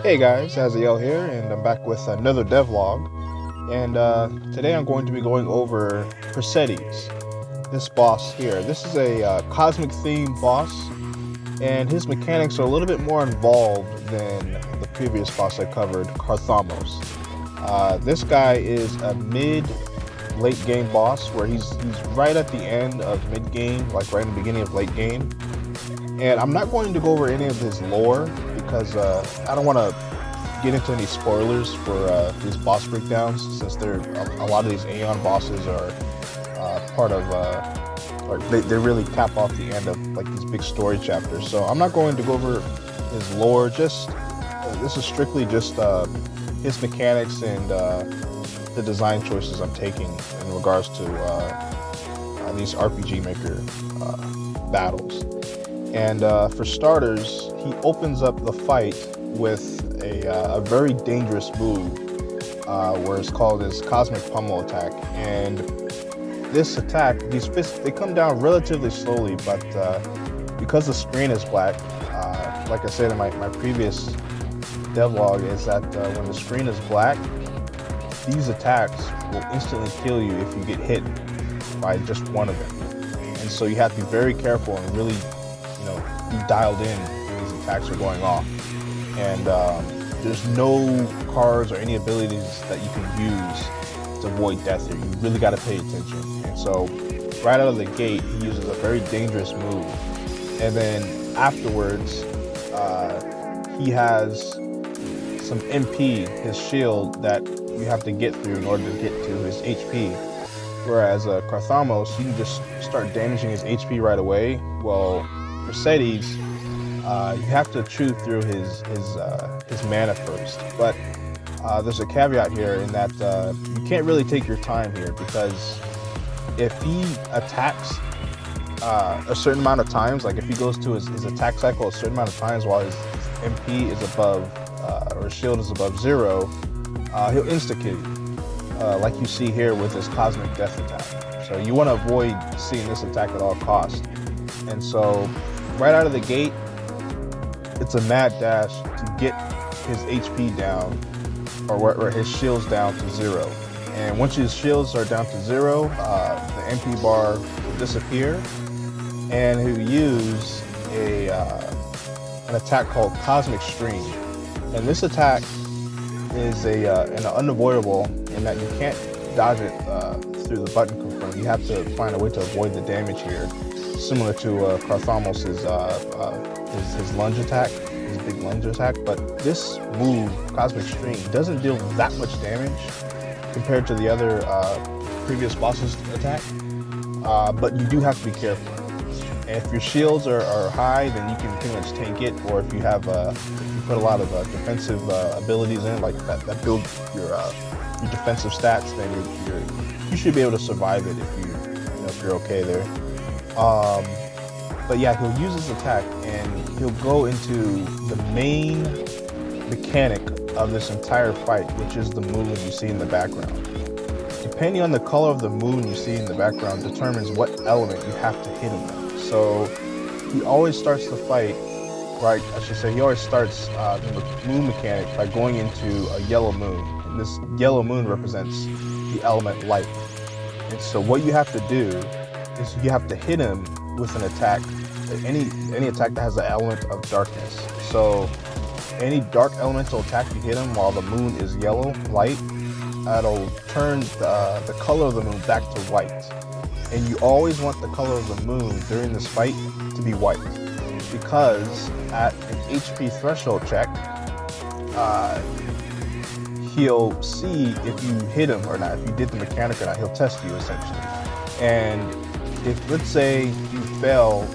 Hey guys, Azael here, and I'm back with another devlog. And today I'm going to be going over Persetese, this boss here. This is a cosmic themed boss, and his mechanics are a little bit more involved than the previous boss I covered, Carthamos. This guy is a mid-late game boss, where he's right at the end of mid game, like right in the beginning of late game. And I'm not going to go over any of his lore because I don't want to get into any spoilers for these boss breakdowns, since a lot of these Aeon bosses are part of or they really cap off the end of like these big story chapters. So I'm not going to go over his lore. Just this is strictly just his mechanics and the design choices I'm taking in regards to these RPG Maker battles. And for starters, he opens up the fight with a very dangerous move, where it's called his Cosmic Pummel attack. And this attack, these fists, they come down relatively slowly, but because the screen is black, like I said in my previous devlog, is that when the screen is black, these attacks will instantly kill you if you get hit by just one of them. And so you have to be very careful and really, be dialed in when these attacks are going off. And there's no cards or any abilities that you can use to avoid death here. You really got to pay attention. And so right out of the gate, he uses a very dangerous move. And then afterwards, he has some MP, his shield, that you have to get through in order to get to his HP. Whereas Carthamos, you can just start damaging his HP right away. Well, Persetese, you have to chew through his mana first. But there's a caveat here in that you can't really take your time here, because if he attacks a certain amount of times, like if he goes to his attack cycle a certain amount of times while his MP is above or his shield is above 0, he'll insta-kill you, like you see here with his Cosmic Death attack. So you want to avoid seeing this attack at all costs. And so right out of the gate, it's a mad dash to get his HP down, or his shields down to 0. And once his shields are down to 0, the MP bar will disappear, and he'll use an attack called Cosmic Stream. And this attack is an unavoidable, in that you can't dodge it through the button confirm. You have to find a way to avoid the damage here, similar to Carthamos' his lunge attack, his big lunge attack. But this move, Cosmic Stream, doesn't deal that much damage compared to the other previous boss's attack, but you do have to be careful. And if your shields are high, then you can pretty much tank it. Or if you have if you put a lot of defensive abilities in, like that build your defensive stats, then you should be able to survive it if you're okay there. But yeah, he'll use his attack and he'll go into the main mechanic of this entire fight, which is the moon you see in the background. Depending on the color of the moon you see in the background determines what element you have to hit him with. So he always starts the fight, right? I should say he always starts the moon mechanic by going into a yellow moon. And this yellow moon represents the element light. And so what you have to do is you have to hit him with an attack, any attack that has the element of darkness. So any dark elemental attack you hit him while the moon is yellow light, that'll turn the color of the moon back to white. And you always want the color of the moon during this fight to be white, because at an HP threshold check, he'll see if you hit him or not, if you did the mechanic or not. He'll test you essentially. And if, let's say, you fail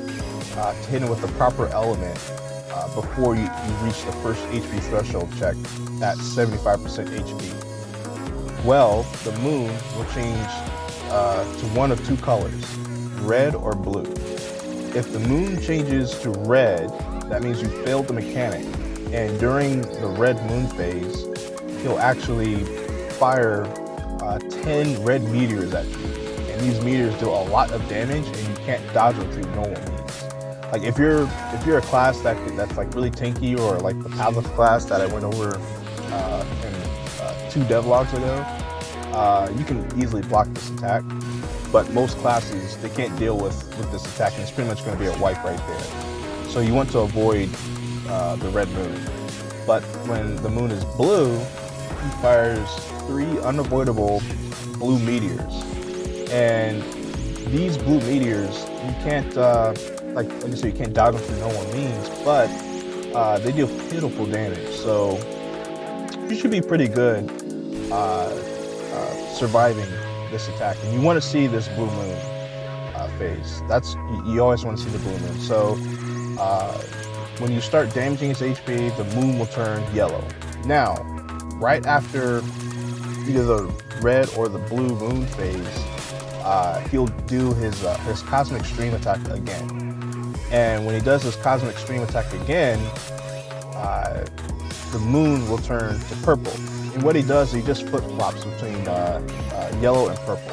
to hit him with the proper element before you reach the first HP threshold check at 75% HP, well, the moon will change to one of two colors, red or blue. If the moon changes to red, that means you failed the mechanic. And during the red moon phase, he'll actually fire 10 red meteors at you. And these meteors do a lot of damage, and you can't dodge them through normal means. Like if you're a class that's like really tanky, or like the Pathos class that I went over in 2 devlogs ago, you can easily block this attack. But most classes, they can't deal with this attack, and it's pretty much going to be a wipe right there. So you want to avoid the red moon. But when the moon is blue, he fires 3 unavoidable blue meteors. And these blue meteors, you can't, like I said, you can't dodge them through normal means, but they deal pitiful damage. So you should be pretty good surviving this attack. And you want to see this blue moon phase. You always want to see the blue moon. So when you start damaging his HP, the moon will turn yellow. Now, right after either the red or the blue moon phase, he'll do his Cosmic Stream attack again. And when he does his Cosmic Stream attack again, the moon will turn to purple. And what he does, he just flip-flops between yellow and purple.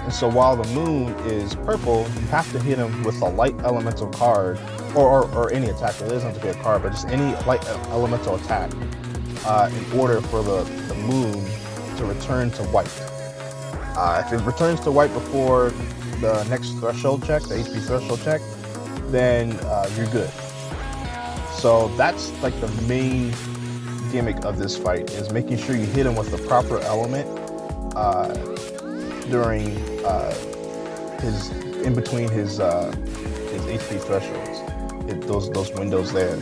And so while the moon is purple, you have to hit him with a light elemental card, or any attack. It doesn't have to be a card, but just any light elemental attack in order for the moon to return to white. If it returns to white before the next threshold check, the HP threshold check, then you're good. So that's like the main gimmick of this fight, is making sure you hit him with the proper element during in between his HP thresholds, those windows there.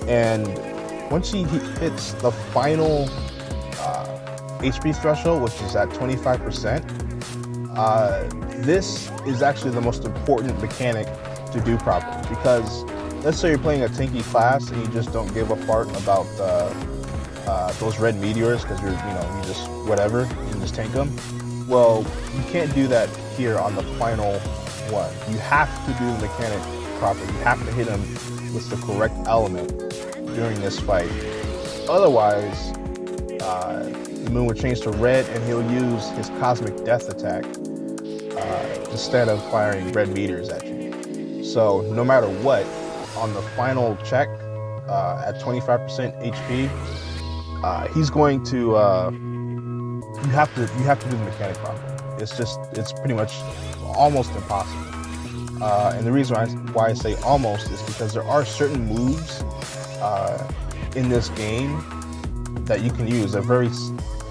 And once he hits the final HP threshold, which is at 25%, this is actually the most important mechanic to do properly, because let's say you're playing a tanky class and you just don't give a fart about those red meteors because you just whatever, you can just tank them. Well, you can't do that here on the final one. You have to do the mechanic properly. You have to hit him with the correct element during this fight. Otherwise, the moon will change to red, and he'll use his Cosmic Death attack instead of firing red meteors at you. So no matter what, on the final check at 25% HP, he's going to you have to do the mechanic properly. It's pretty much almost impossible. And the reason why I say almost is because there are certain moves in this game that you can use. There are very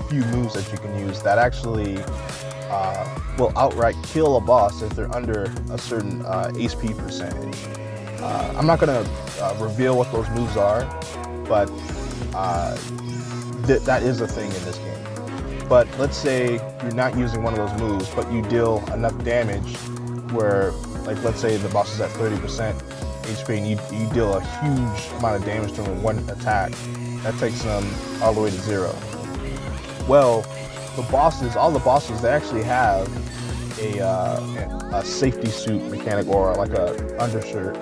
few moves that you can use that actually will outright kill a boss if they're under a certain HP percentage. I'm not going to reveal what those moves are, but that is a thing in this game. But let's say you're not using one of those moves, but you deal enough damage where, like, let's say the boss is at 30% HP and you deal a huge amount of damage to him in one attack. That takes them all the way to 0. Well, all the bosses, they actually have a safety suit mechanic, or like a undershirt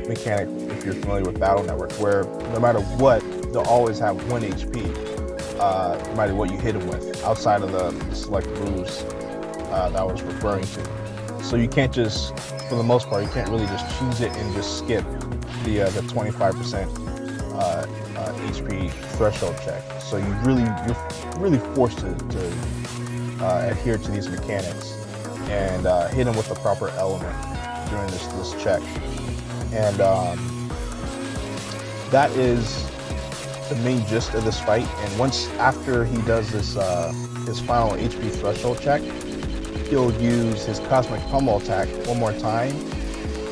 mechanic, if you're familiar with Battle Network, where no matter what, they'll always have 1 HP, no matter what you hit them with, outside of the select moves that I was referring to. So you can't just, for the most part, you can't really just choose it and just skip the 25% HP threshold check. So you're really forced to adhere to these mechanics and hit them with the proper element during this check. And that is the main gist of this fight. And once after he does this his final HP threshold check, he'll use his Cosmic Pummel attack one more time.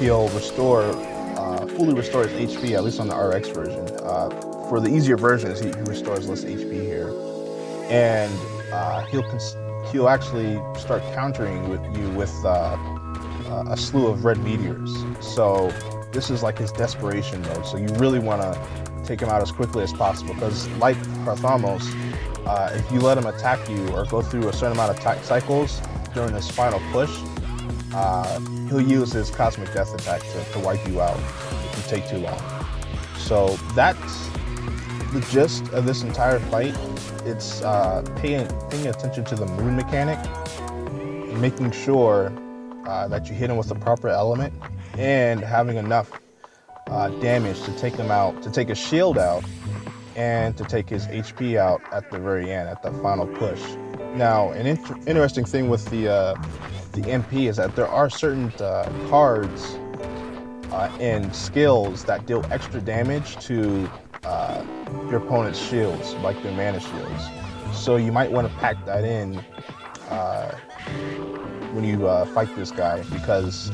He'll fully restore his HP, at least on the RX version. For the easier versions, he restores less HP here, and he'll actually start countering you with a slew of red meteors. So this is like his desperation mode. So you really want to take him out as quickly as possible, because like Parthamos, if you let him attack you or go through a certain amount of attack cycles during this final push, he'll use his Cosmic Death attack to wipe you out if you take too long. So that's the gist of this entire fight. It's paying attention to the moon mechanic, making sure that you hit him with the proper element, and having enough damage to take him out, to take his shield out, and to take his HP out at the very end, at the final push. Now, an interesting thing with the MP is that there are certain cards and skills that deal extra damage to your opponent's shields, like their mana shields. So you might want to pack that in when you fight this guy, because,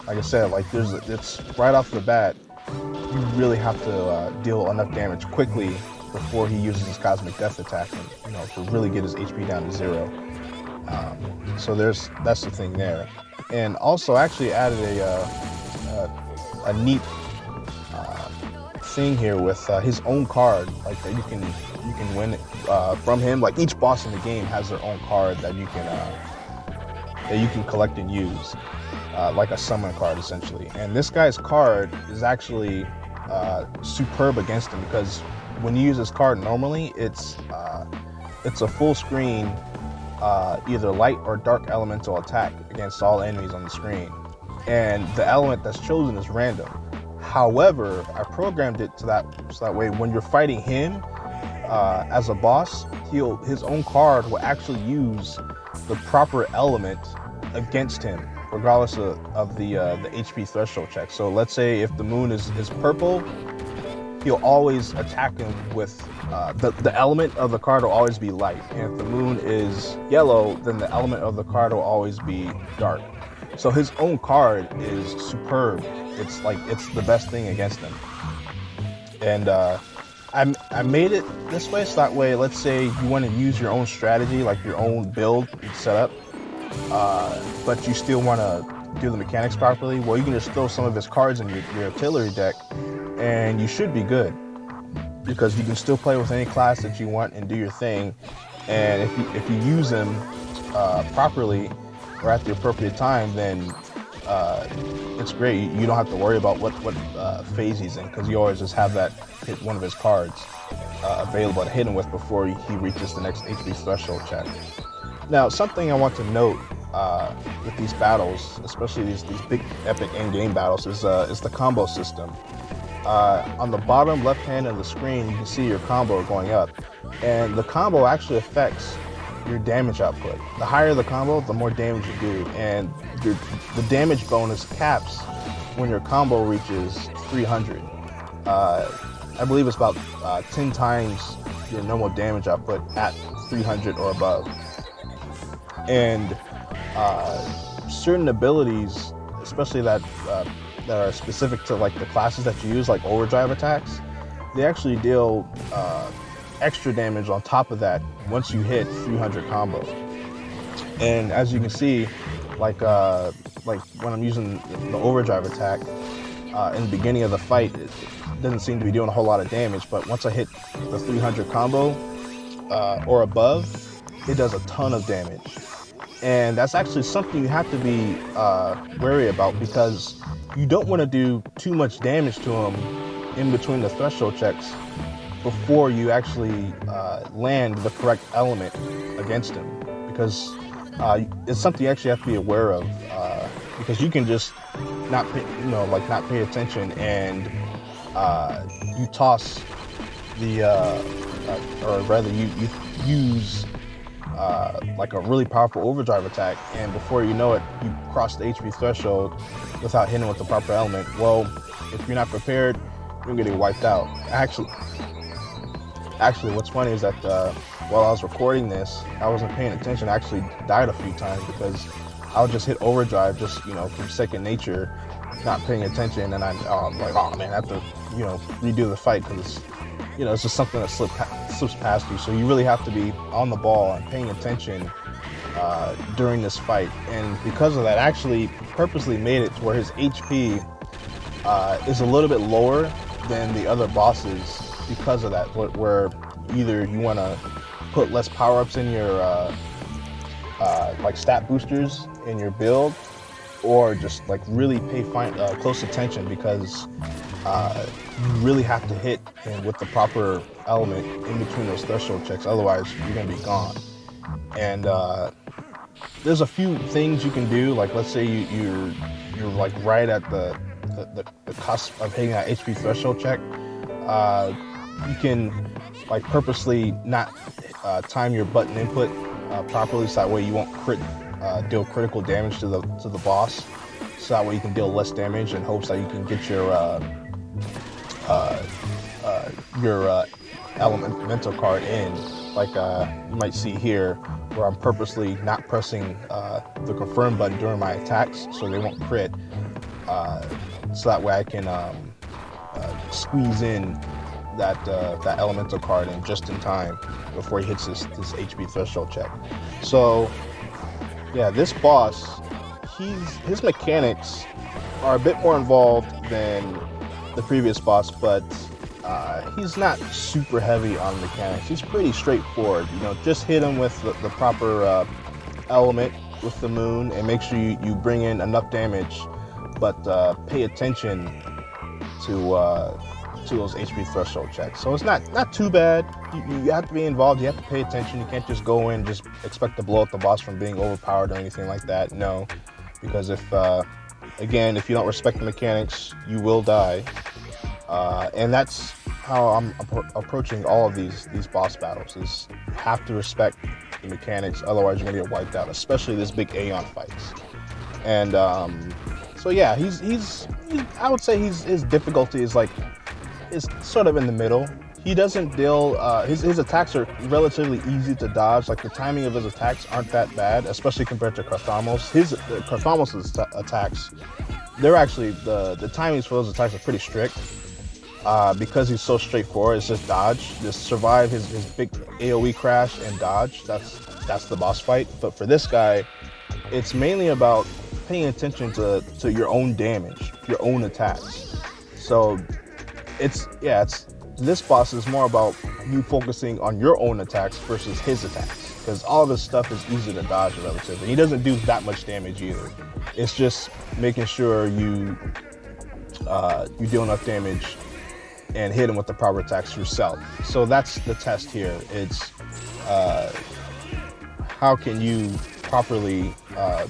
like I said, like it's right off the bat, you really have to deal enough damage quickly before he uses his Cosmic Death attack, and, to really get his HP down to 0. So that's the thing there. And also actually added a neat thing here with his own card, like that you can win from him. Like each boss in the game has their own card that you can collect and use, like a summon card essentially. And this guy's card is actually superb against him, because when you use this card normally, it's a full screen either light or dark elemental attack against all enemies on the screen, and the element that's chosen is random. However, I programmed it so that way when you're fighting him as a boss, his own card will actually use the proper element against him, regardless of the HP threshold check. So let's say if the moon is purple, he'll always attack him with the element of the card will always be light, and if the moon is yellow, then the element of the card will always be dark. So his own card is superb. It's the best thing against him. And I made it this way so that way, let's say you want to use your own strategy, like your own build set up, but you still want to do the mechanics properly. Well, you can just throw some of his cards in your artillery deck, and you should be good, because you can still play with any class that you want and do your thing. And if you use them properly or at the appropriate time, then it's great. You don't have to worry about what phase he's in, because you always just have that hit one of his cards available to hit him with before he reaches the next HP threshold check. Now, something I want to note with these battles, especially these big epic in-game battles, is the combo system. On the bottom left hand of the screen, you can see your combo going up, and the combo actually affects your damage output. The higher the combo, the more damage you do, and the damage bonus caps when your combo reaches 300. I believe it's about 10 times your normal damage output at 300 or above. And certain abilities, especially that are specific to like the classes that you use, like overdrive attacks, they actually deal extra damage on top of that once you hit 300 combo. And as you can see, like when I'm using the overdrive attack in the beginning of the fight, it doesn't seem to be doing a whole lot of damage, but once I hit the 300 combo or above, it does a ton of damage. And that's actually something you have to be wary about, because you don't want to do too much damage to him in between the threshold checks before you actually land the correct element against him, because it's something you actually have to be aware of, because you can just not pay attention, and you toss the or rather you use like a really powerful overdrive attack, and before you know it, you cross the HP threshold without hitting with the proper element. Well, if you're not prepared, you're gonna get wiped out. Actually, what's funny is that while I was recording this, I wasn't paying attention. I actually died a few times because I would just hit overdrive, just from second nature, not paying attention, and I'm like, oh man, I have to redo the fight, because it's just something that slips past you. So you really have to be on the ball and paying attention during this fight. And because of that, I actually purposely made it to where his HP is a little bit lower than the other bosses because of that, where either you want to put less power-ups in your like stat boosters in your build, or just like really pay close attention, because you really have to hit him with the proper element in between those threshold checks, otherwise you're gonna be gone. And there's a few things you can do, like let's say you're like right at the the cusp of hitting that HP threshold check, you can like purposely not time your button input properly, so that way you won't deal critical damage to the boss. So that way you can deal less damage in hopes that you can get your elemental card in. Like you might see here, where I'm purposely not pressing the confirm button during my attacks, so they won't crit. So that way I can squeeze in that elemental card in just in time before he hits this HP threshold check. So yeah, this boss, his mechanics are a bit more involved than the previous boss, but he's not super heavy on mechanics. He's pretty straightforward. You know, just hit him with the proper element with the moon, and make sure you bring in enough damage, but pay attention to those HP threshold checks. So it's not too bad. You have to be involved. You have to pay attention. You can't just go in and just expect to blow up the boss from being overpowered or anything like that. No, because if you don't respect the mechanics, you will die. And that's how I'm approaching all of these boss battles. Is you have to respect the mechanics, otherwise you're gonna get wiped out. Especially this big Aeon fights. And so yeah, he's I would say his difficulty is sort of in the middle. He doesn't deal, his attacks are relatively easy to dodge. Like the timing of his attacks aren't that bad, especially compared to Carthamos. Carthamos' attacks, they're actually, the timings for those attacks are pretty strict. Because he's so straightforward, it's just dodge. Just survive his big AoE crash and dodge. That's the boss fight. But for this guy, it's mainly about paying attention to your own damage, your own attacks. So this boss is more about you focusing on your own attacks versus his attacks, because all of his stuff is easy to dodge relatively. He doesn't do that much damage either. It's just making sure you deal enough damage and hit him with the proper attacks yourself. So that's the test here. It's how can you properly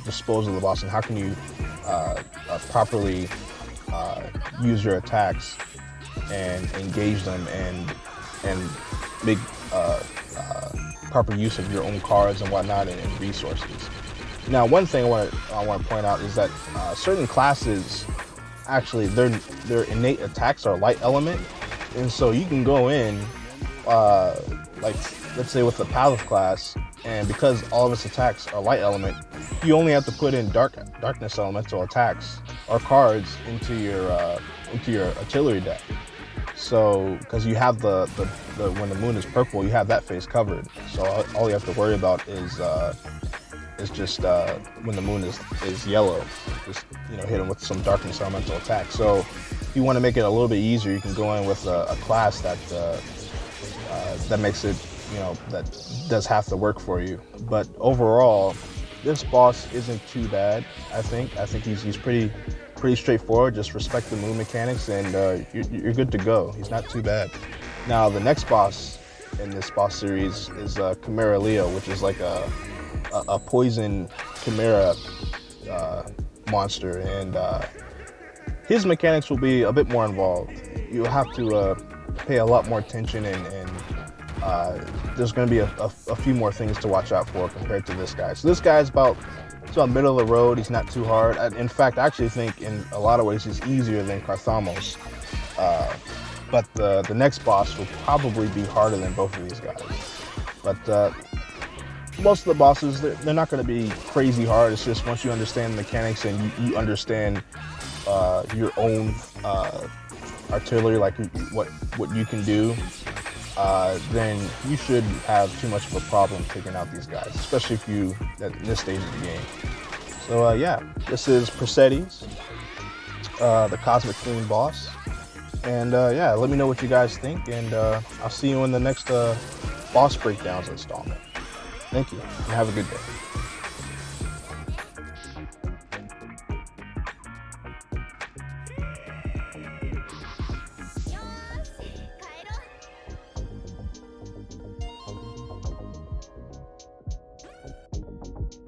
dispose of the boss, and how can you properly use your attacks and engage them and make proper use of your own cards and whatnot and resources. Now, one thing I want to point out is that certain classes, actually their innate attacks are light element, and so you can go in like let's say with the Paladin class, and because all of its attacks are light element, you only have to put in darkness elemental attacks or cards into your artillery deck. So because you have the when the moon is purple, you have that phase covered, so all you have to worry about is just when the moon is yellow, just hit them with some darkness elemental attack. So if you want to make it a little bit easier, you can go in with a class that makes it, that does half the work for you. But overall, this boss isn't too bad. I think he's pretty straightforward. Just respect the moon mechanics, and you're good to go. He's not too bad. Now the next boss in this boss series is Chimera Leo, which is like a poison chimera monster, and his mechanics will be a bit more involved. You'll have to pay a lot more attention, and there's going to be a few more things to watch out for compared to this guy. So this guy's about middle of the road. He's not too hard. In fact, I actually think in a lot of ways he's easier than Carthamos. But the next boss will probably be harder than both of these guys. But most of the bosses, they're not going to be crazy hard. It's just once you understand the mechanics and you understand your own artillery, like what you can do, then you shouldn't have too much of a problem taking out these guys, especially if you at this stage of the game. So yeah, this is Persetese, the Cosmic Theme boss. And yeah, let me know what you guys think, and I'll see you in the next boss breakdowns installment. Thank you, and have a good day.